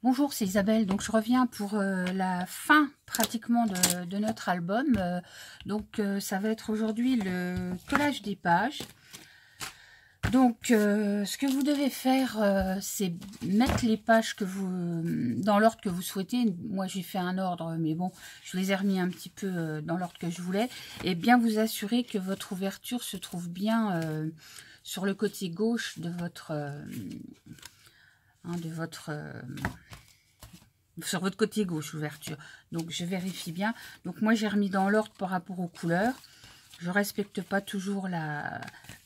Bonjour, c'est Isabelle. Donc je reviens pour la fin pratiquement de notre album. Ça va être aujourd'hui le collage des pages. Donc ce que vous devez faire, c'est mettre les pages que vous dans l'ordre que vous souhaitez. Moi j'ai fait un ordre, mais bon, je les ai remis un petit peu dans l'ordre que je voulais. Et bien vous assurer que votre ouverture se trouve bien sur le côté gauche de votre sur votre côté gauche, ouverture. Donc je vérifie bien. Donc moi j'ai remis dans l'ordre par rapport aux couleurs. Je respecte pas toujours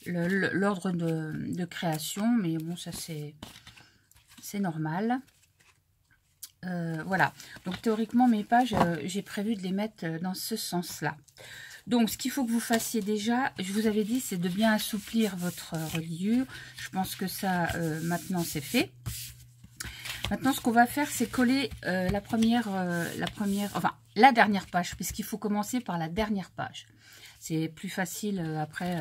l'ordre de création, mais bon, ça c'est normal. Voilà. Donc théoriquement mes pages, j'ai prévu de les mettre dans ce sens-là. Donc ce qu'il faut que vous fassiez déjà, je vous avais dit, c'est de bien assouplir votre reliure. Je pense que ça, maintenant c'est fait. Maintenant, ce qu'on va faire, c'est coller la dernière page, puisqu'il faut commencer par la dernière page. C'est plus facile après.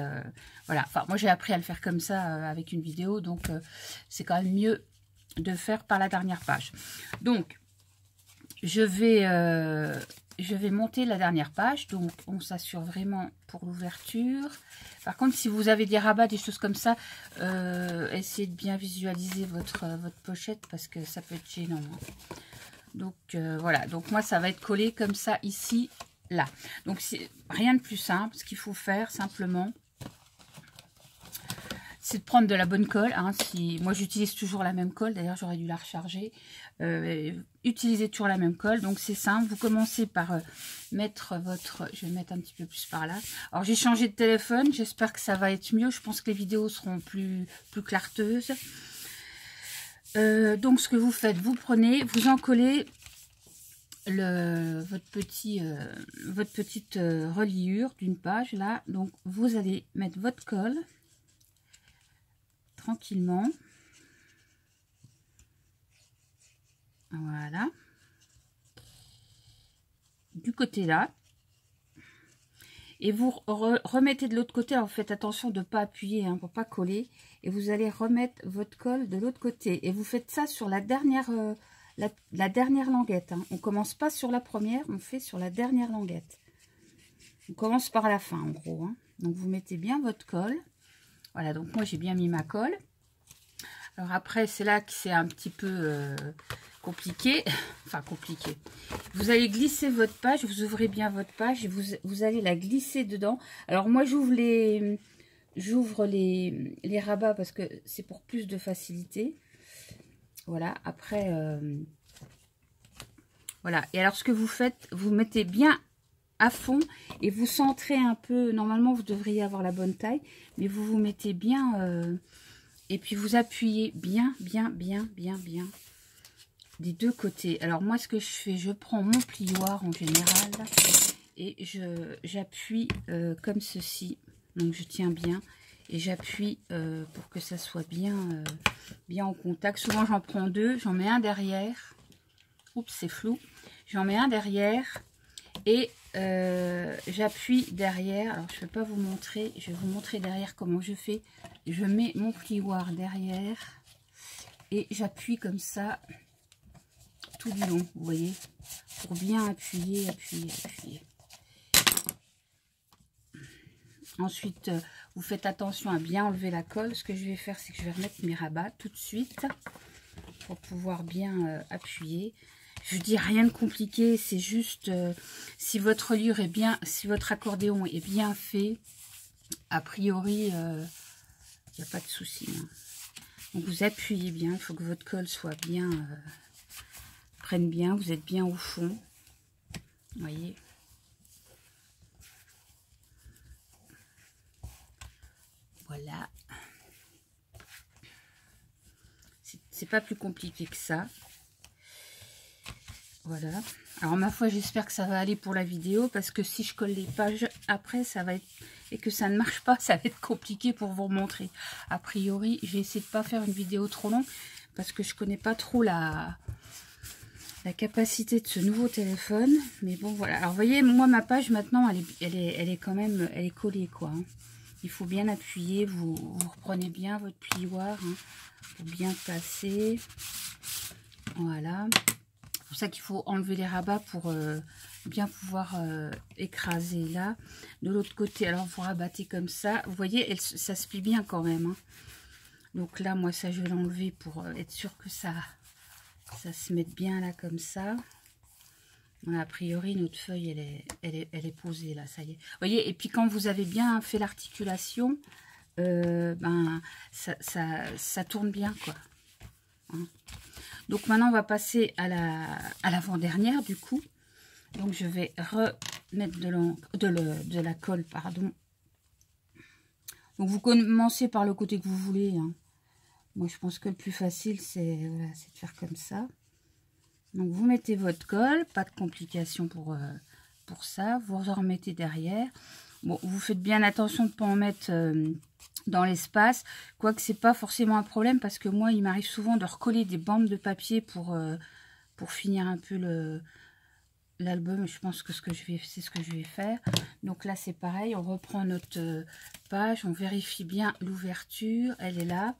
Voilà. Enfin, moi, j'ai appris à le faire comme ça avec une vidéo, donc c'est quand même mieux de faire par la dernière page. Donc, je vais monter la dernière page. Donc, on s'assure vraiment pour l'ouverture. Par contre, si vous avez des rabats, des choses comme ça, essayez de bien visualiser votre pochette parce que ça peut être gênant. Hein. Donc, voilà. Donc, moi, ça va être collé comme ça, ici, là. Donc, c'est rien de plus simple. Ce qu'il faut faire, simplement, c'est de prendre de la bonne colle. Hein. Moi, j'utilise toujours la même colle. D'ailleurs, j'aurais dû la recharger. Utilisez toujours la même colle. Donc, c'est simple. Vous commencez par mettre votre... Je vais mettre un petit peu plus par là. Alors, j'ai changé de téléphone. J'espère que ça va être mieux. Je pense que les vidéos seront plus clarteuses. Donc, ce que vous faites, vous prenez, vous en collez votre petite reliure d'une page. Là, donc, vous allez mettre votre colle. Tranquillement. Voilà. Du côté là. Et vous remettez de l'autre côté. Alors faites attention de ne pas appuyer hein, pour pas coller. Et vous allez remettre votre colle de l'autre côté. Et vous faites ça sur la dernière, la dernière languette. Hein. On commence pas sur la première, on fait sur la dernière languette. On commence par la fin en gros. Hein. Donc vous mettez bien votre colle. Voilà, donc moi j'ai bien mis ma colle. Alors après, c'est là que c'est un petit peu compliqué. Enfin, compliqué. Vous allez glisser votre page, vous ouvrez bien votre page et vous allez la glisser dedans. Alors moi, j'ouvre les rabats parce que c'est pour plus de facilité. Voilà, après... voilà, et alors ce que vous faites, vous mettez bien à fond et vous centrez un peu. Normalement, vous devriez avoir la bonne taille, mais vous vous mettez bien... et puis vous appuyez bien des deux côtés. Alors moi ce que je fais, je prends mon plioir en général et j'appuie comme ceci. Donc je tiens bien et j'appuie pour que ça soit bien en contact. Souvent j'en prends deux, j'en mets un derrière. Oups, c'est flou. J'en mets un derrière et j'appuie derrière. Alors je ne vais pas vous montrer, je vais vous montrer derrière comment je fais. Je mets mon plioir derrière et j'appuie comme ça tout du long, vous voyez, pour bien appuyer. Ensuite, vous faites attention à bien enlever la colle. Ce que je vais faire, c'est que je vais remettre mes rabats tout de suite pour pouvoir bien appuyer. Je dis rien de compliqué, c'est juste si votre reliure est bien, si votre accordéon est bien fait, a priori, il n'y a pas de souci. Hein. Donc vous appuyez bien, il faut que votre colle soit bien, prenne bien, vous êtes bien au fond. Vous voyez. Voilà. C'est pas plus compliqué que ça. Voilà. Alors ma foi, j'espère que ça va aller pour la vidéo parce que si je colle les pages après, ça va être et que ça ne marche pas, ça va être compliqué pour vous montrer. A priori, je vais essayer de pas faire une vidéo trop longue parce que je connais pas trop la capacité de ce nouveau téléphone. Mais bon, voilà. Alors vous voyez, moi ma page maintenant, elle est quand même, elle est collée quoi. Hein. Il faut bien appuyer, vous reprenez bien votre plioir hein, pour bien passer. Voilà. C'est pour ça qu'il faut enlever les rabats pour bien pouvoir écraser là. De l'autre côté, alors vous rabattez comme ça. Vous voyez, ça se plie bien quand même. Hein. Donc là, moi, ça, je vais l'enlever pour être sûr que ça se mette bien là comme ça. Voilà, a priori, notre feuille, elle est posée là, ça y est. Vous voyez, et puis quand vous avez bien fait l'articulation, ben, ça tourne bien, quoi. Hein. Donc maintenant, on va passer à l'avant-dernière, du coup. Donc, je vais remettre de la colle, pardon. Donc, vous commencez par le côté que vous voulez. Hein. Moi, je pense que le plus facile, c'est voilà, de faire comme ça. Donc, vous mettez votre colle, pas de complications pour ça. Vous en remettez derrière. Bon, vous faites bien attention de ne pas en mettre dans l'espace. Quoique, c'est pas forcément un problème parce que moi, il m'arrive souvent de recoller des bandes de papier pour finir un peu l'album. Je pense que c'est ce que je vais faire. Donc là, c'est pareil. On reprend notre page. On vérifie bien l'ouverture. Elle est là.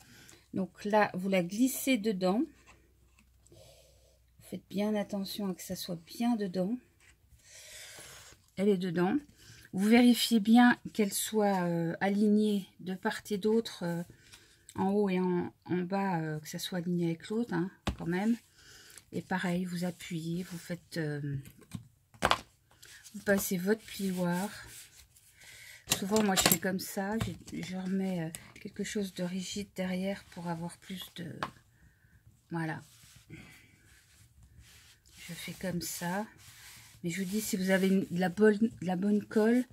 Donc là, vous la glissez dedans. Faites bien attention à que ça soit bien dedans. Elle est dedans. Vous vérifiez bien qu'elle soit alignée de part et d'autre, en haut et en bas, que ça soit aligné avec l'autre, hein, quand même. Et pareil, vous appuyez, vous faites... vous passez votre plioir. Souvent, moi, je fais comme ça. Je remets quelque chose de rigide derrière pour avoir plus de... Voilà. Je fais comme ça. Mais je vous dis, si vous avez de la bonne colle,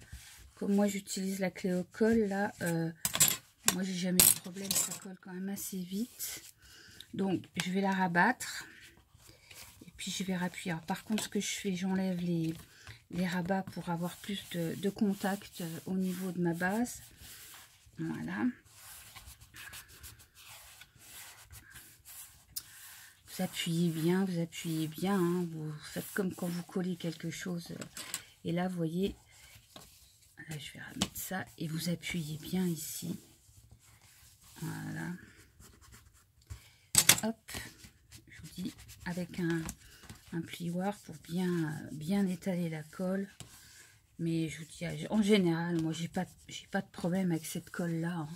comme moi, j'utilise la clé au colle, là, moi, j'ai jamais eu de problème. Ça colle quand même assez vite. Donc, je vais la rabattre. Et puis, je vais rappuyer. Alors, par contre, ce que je fais, j'enlève les rabats pour avoir plus de contact au niveau de ma base. Voilà. Vous appuyez bien, hein. Vous faites comme quand vous collez quelque chose. Et là, vous voyez, là, je vais remettre ça et vous appuyez bien ici. Voilà. Hop, je vous dis, avec un plioir pour bien étaler la colle. Mais je vous dis, en général, moi, j'ai pas de problème avec cette colle-là. Hein.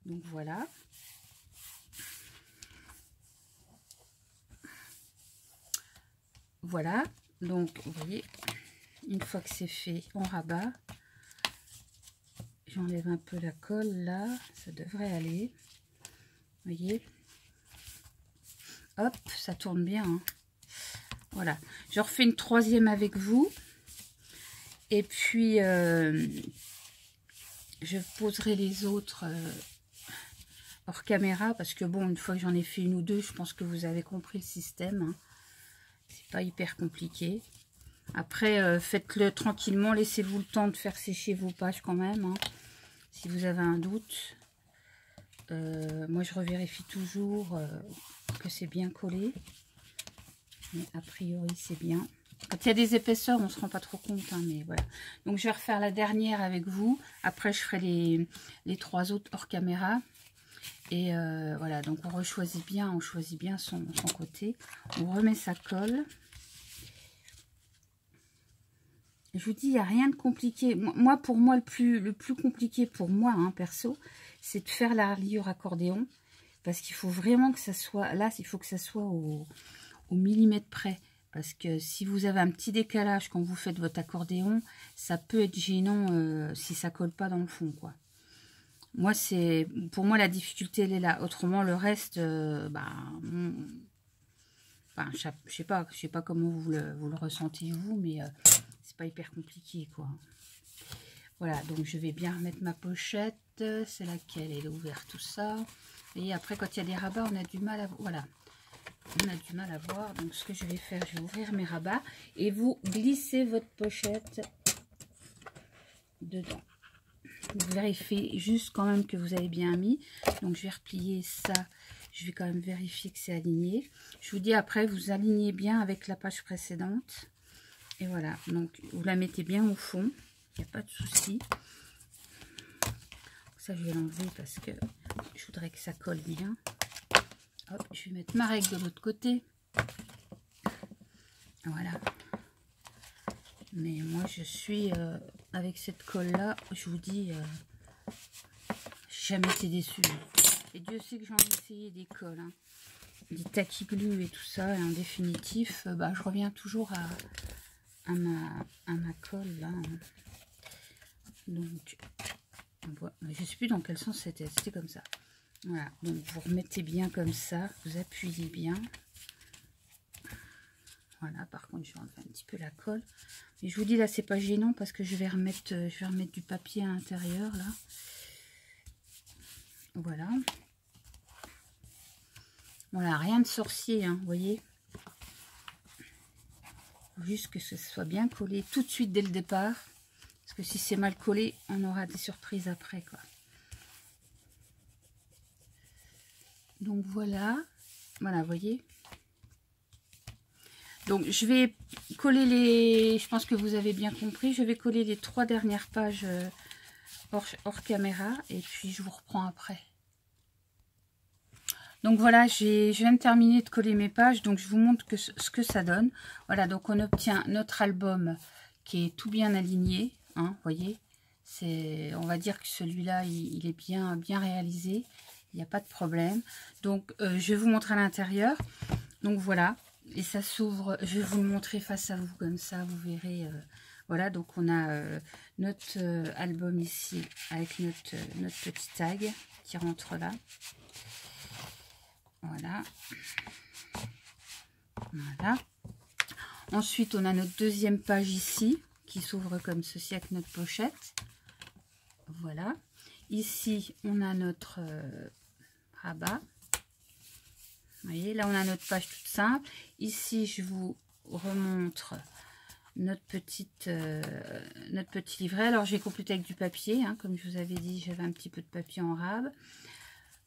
Donc, voilà. Voilà, donc vous voyez, une fois que c'est fait, on rabat. J'enlève un peu la colle là, ça devrait aller. Vous voyez, hop, ça tourne bien. Hein. Voilà, je refais une troisième avec vous. Et puis, je poserai les autres hors caméra. Parce que bon, une fois que j'en ai fait une ou deux, je pense que vous avez compris le système. Hein. C'est pas hyper compliqué. Après, faites-le tranquillement. Laissez-vous le temps de faire sécher vos pages quand même. Hein, si vous avez un doute. Moi, je revérifie toujours que c'est bien collé. Mais a priori, c'est bien. Quand il y a des épaisseurs, on ne se rend pas trop compte. Hein, mais voilà. Donc, je vais refaire la dernière avec vous. Après, je ferai les trois autres hors caméra. Et voilà, donc on choisit bien son côté. On remet sa colle. Je vous dis, il n'y a rien de compliqué. Moi, pour moi, le plus compliqué pour moi, hein, perso, c'est de faire la reliure accordéon. Parce qu'il faut vraiment que ça soit... Là, il faut que ça soit au millimètre près. Parce que si vous avez un petit décalage quand vous faites votre accordéon, ça peut être gênant si ça colle pas dans le fond, quoi. Moi, pour moi, la difficulté, elle est là. Autrement, le reste, je sais pas comment vous le ressentez, vous, mais c'est pas hyper compliqué, quoi. Voilà, donc je vais bien remettre ma pochette. C'est laquelle elle est ouverte, tout ça. Et après, quand il y a des rabats, on a du mal à... Voilà. On a du mal à voir. Donc, ce que je vais faire, je vais ouvrir mes rabats. Et vous glissez votre pochette dedans. Vous vérifiez juste quand même que vous avez bien mis. Donc, je vais replier ça. Je vais quand même vérifier que c'est aligné. Je vous dis après, vous alignez bien avec la page précédente. Et voilà. Donc, vous la mettez bien au fond. Il n'y a pas de souci. Ça, je vais l'enlever parce que je voudrais que ça colle bien. Hop, je vais mettre ma règle de l'autre côté. Voilà. Mais moi, je suis avec cette colle-là, je vous dis, jamais été déçue. Et Dieu sait que j'en ai essayé des colles, hein, des tacky glue et tout ça. Et en définitif, bah, je reviens toujours à ma colle, là. Donc, je ne sais plus dans quel sens c'était. C'était comme ça. Voilà. Donc, vous remettez bien comme ça. Vous appuyez bien. Voilà, par contre, je vais enlever un petit peu la colle. Mais je vous dis, là, c'est pas gênant parce que je vais remettre du papier à l'intérieur, là. Voilà. Voilà, rien de sorcier, hein, vous voyez. Juste que ce soit bien collé tout de suite dès le départ. Parce que si c'est mal collé, on aura des surprises après, quoi. Donc, voilà. Voilà, vous voyez. Donc, je vais coller les... Je pense que vous avez bien compris. Je vais coller les 3 dernières pages hors caméra. Et puis, je vous reprends après. Donc, voilà, je viens de terminer de coller mes pages. Donc, je vous montre ce que ça donne. Voilà, donc on obtient notre album qui est tout bien aligné. Hein, vous voyez, on va dire que celui-là, il est bien réalisé. Il n'y a pas de problème. Donc, je vais vous montrer à l'intérieur. Donc, voilà. Et ça s'ouvre, je vais vous le montrer face à vous, comme ça, vous verrez. Voilà, donc on a notre album ici, avec notre petit tag qui rentre là. Voilà. Voilà. Ensuite, on a notre deuxième page ici, qui s'ouvre comme ceci avec notre pochette. Voilà. Ici, on a notre rabat. Vous voyez, là, on a notre page toute simple. Ici, je vous remontre notre petit livret. Alors, j'ai complété avec du papier. Hein, comme je vous avais dit, j'avais un petit peu de papier en rab.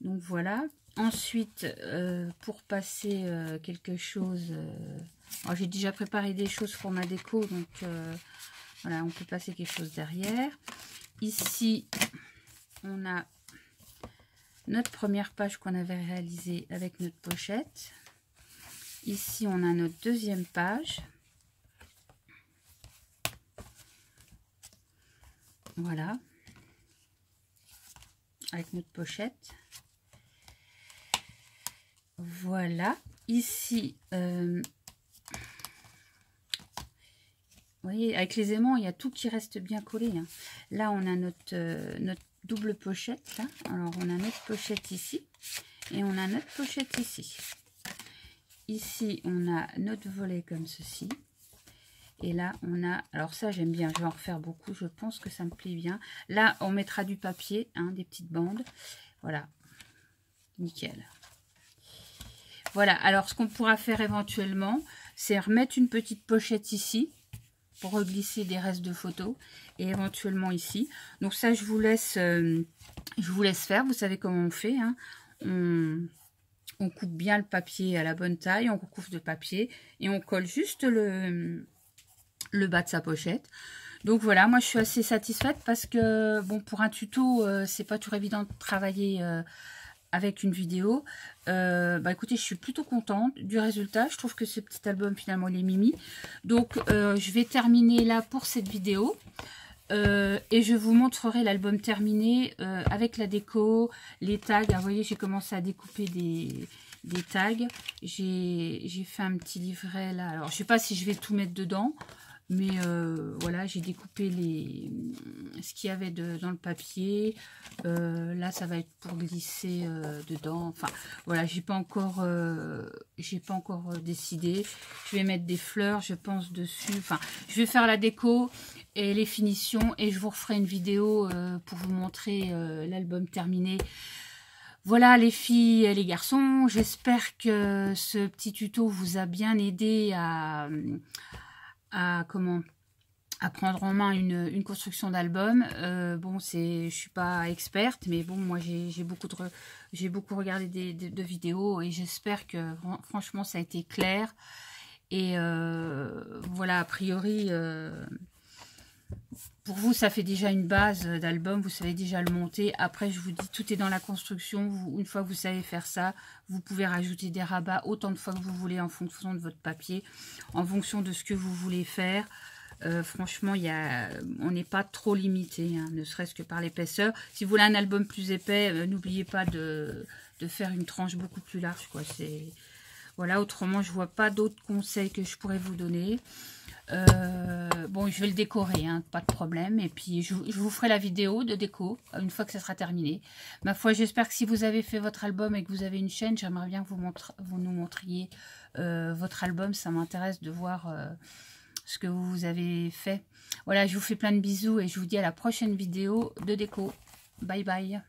Donc, voilà. Ensuite, pour passer quelque chose... j'ai déjà préparé des choses pour ma déco. Donc, voilà, on peut passer quelque chose derrière. Ici, on a... notre première page qu'on avait réalisée avec notre pochette. Ici, on a notre deuxième page. Voilà. Avec notre pochette. Voilà. Ici, vous voyez, avec les aimants, il y a tout qui reste bien collé. Hein. Là, on a notre double pochette. Là. Alors, on a notre pochette ici. Et on a notre pochette ici. Ici, on a notre volet comme ceci. Et là, on a... Alors ça, j'aime bien. Je vais en refaire beaucoup. Je pense que ça me plaît bien. Là, on mettra du papier, hein, des petites bandes. Voilà. Nickel. Voilà. Alors, ce qu'on pourra faire éventuellement, c'est remettre une petite pochette ici pour reglisser des restes de photos. Et éventuellement ici. Donc ça, je vous laisse faire. Vous savez comment on fait. Hein. On coupe bien le papier à la bonne taille. On recouvre de papier. Et on colle juste le bas de sa pochette. Donc voilà, moi je suis assez satisfaite parce que bon, pour un tuto, c'est pas toujours évident de travailler avec une vidéo. Écoutez, je suis plutôt contente du résultat. Je trouve que ce petit album finalement il est mimi. Donc je vais terminer là pour cette vidéo. Et je vous montrerai l'album terminé avec la déco, les tags. Alors, vous voyez, j'ai commencé à découper des tags. J'ai fait un petit livret là. Alors je sais pas si je vais tout mettre dedans. Mais voilà, j'ai découpé ce qu'il y avait dans le papier. Là, ça va être pour glisser dedans. Enfin, voilà, j'ai pas encore décidé. Je vais mettre des fleurs, je pense, dessus. Enfin, je vais faire la déco et les finitions. Et je vous referai une vidéo pour vous montrer l'album terminé. Voilà les filles et les garçons. J'espère que ce petit tuto vous a bien aidé à prendre en main une construction d'album. Bon, je suis pas experte, mais bon, moi j'ai beaucoup regardé de vidéos et j'espère que franchement ça a été clair. Et voilà, a priori Pour vous, ça fait déjà une base d'album, vous savez déjà le monter. Après, je vous dis, tout est dans la construction. Une fois que vous savez faire ça, vous pouvez rajouter des rabats autant de fois que vous voulez en fonction de votre papier, en fonction de ce que vous voulez faire. Franchement, on n'est pas trop limité, hein, ne serait-ce que par l'épaisseur. Si vous voulez un album plus épais, n'oubliez pas de faire une tranche beaucoup plus large, quoi. Voilà, autrement, je vois pas d'autres conseils que je pourrais vous donner. Bon, je vais le décorer, hein, pas de problème. Et puis, je vous ferai la vidéo de déco une fois que ça sera terminé. Ma foi, j'espère que si vous avez fait votre album et que vous avez une chaîne, j'aimerais bien que vous nous montriez votre album. Ça m'intéresse de voir ce que vous avez fait. Voilà, je vous fais plein de bisous et je vous dis à la prochaine vidéo de déco. Bye bye.